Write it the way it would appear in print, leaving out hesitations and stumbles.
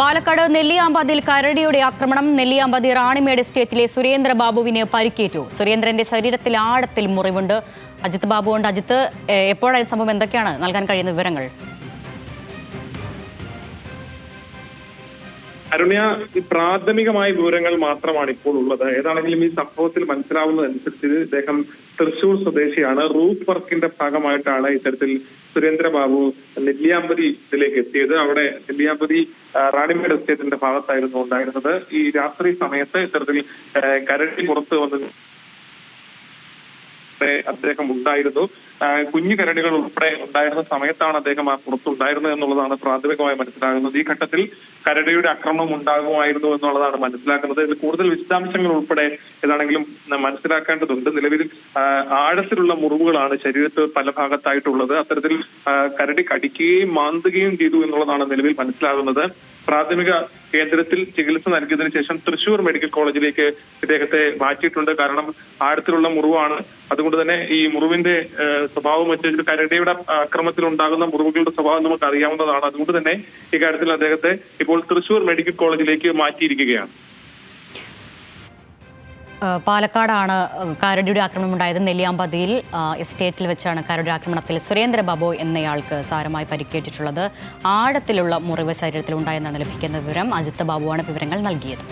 പാലക്കാട് നെല്ലിയാമ്പതിയിൽ കരടിയുടെ ആക്രമണം. നെല്ലിയാമ്പതി റാണിമേട് എസ്റ്റേറ്റിലെ സുരേന്ദ്ര ബാബുവിന് പരിക്കേറ്റു. സുരേന്ദ്രന്റെ ശരീരത്തിൽ ആഴത്തിൽ മുറിവുണ്ട്. അജിത് ബാബു ഉണ്ട്. അജിത്ത്, എപ്പോഴാണ് സംഭവം? എന്തൊക്കെയാണ് നൽകാൻ കഴിയുന്ന വിവരങ്ങൾ? അരുണ്യ, ഈ പ്രാഥമികമായ വിവരങ്ങൾ മാത്രമാണ് ഇപ്പോൾ ഉള്ളത്. ഏതാണെങ്കിലും ഈ സംഭവത്തിൽ മനസ്സിലാവുന്നതനുസരിച്ച് ഇദ്ദേഹം തൃശൂർ സ്വദേശിയാണ്. റൂഫ് വർക്കിന്റെ ഭാഗമായിട്ടാണ് ഇത്തരത്തിൽ സുരേന്ദ്രബാബു നെല്ലിയാമ്പതി ഇതിലേക്ക് എത്തിയത്. അവിടെ നെല്ലിയാമ്പതി റാണിമേട് എസ്റ്റേറ്റിന്റെ ഭാഗത്തായിരുന്നു ഉണ്ടായിരുന്നത്. ഈ രാത്രി സമയത്ത് ഇത്തരത്തിൽ കരടി പുറത്ത് വന്ന് അദ്ദേഹം ഉണ്ടായിരുന്നു. കുഞ്ഞു കരടികൾ ഉൾപ്പെടെ ഉണ്ടായിരുന്ന സമയത്താണ് അദ്ദേഹം ആ പുറത്തുണ്ടായിരുന്നത് എന്നുള്ളതാണ് പ്രാഥമികമായി മനസ്സിലാകുന്നത്. ഈ ഘട്ടത്തിൽ കരടിയുടെ ആക്രമണം ഉണ്ടാകുമായിരുന്നു എന്നുള്ളതാണ് മനസ്സിലാക്കുന്നത്. ഇതിൽ കൂടുതൽ വിശദാംശങ്ങൾ ഉൾപ്പെടെ ഏതാണെങ്കിലും മനസ്സിലാക്കേണ്ടതുണ്ട്. നിലവിൽ ആഴത്തിലുള്ള മുറിവുകളാണ് ശരീരത്ത് പല ഭാഗത്തായിട്ടുള്ളത്. അത്തരത്തിൽ കരടി കടിക്കുകയും മാന്തുകയും ചെയ്തു എന്നുള്ളതാണ് നിലവിൽ മനസ്സിലാകുന്നത്. പ്രാഥമിക കേന്ദ്രത്തിൽ ചികിത്സ നൽകിയതിനു ശേഷം തൃശൂർ മെഡിക്കൽ കോളേജിലേക്ക് ഇദ്ദേഹത്തെ മാറ്റിയിട്ടുണ്ട്. കാരണം ആഴത്തിലുള്ള മുറിവാണ്. അതുകൊണ്ട് തന്നെ ഈ മുറിവിന്റെ സ്വഭാവം വെച്ച് കരടിയുടെ ആക്രമണത്തിൽ ഉണ്ടാകുന്ന മുറിവുകളുടെ സ്വഭാവം നമുക്ക് അറിയാവുന്നതാണ്. അതുകൊണ്ട് തന്നെ ഇക്കാര്യത്തിൽ അദ്ദേഹത്തെ ഇപ്പോൾ തൃശൂർ മെഡിക്കൽ കോളേജിലേക്ക് മാറ്റിയിരിക്കുകയാണ്. പാലക്കാടാണ് കരടിയുടെ ആക്രമണം ഉണ്ടായത്. നെല്ലിയാമ്പതിയിൽ എസ്റ്റേറ്റിൽ വെച്ചാണ് കരടിയുടെ ആക്രമണത്തിൽ സുരേന്ദ്ര ബാബു എന്നയാൾക്ക് സാരമായി പരിക്കേറ്റിട്ടുള്ളത്. ആഴത്തിലുള്ള മുറിവ് ശരീരത്തിൽ ഉണ്ടായെന്നാണ് ലഭിക്കുന്ന വിവരം. അജിത് ബാബുവാണ് വിവരങ്ങൾ നൽകിയത്.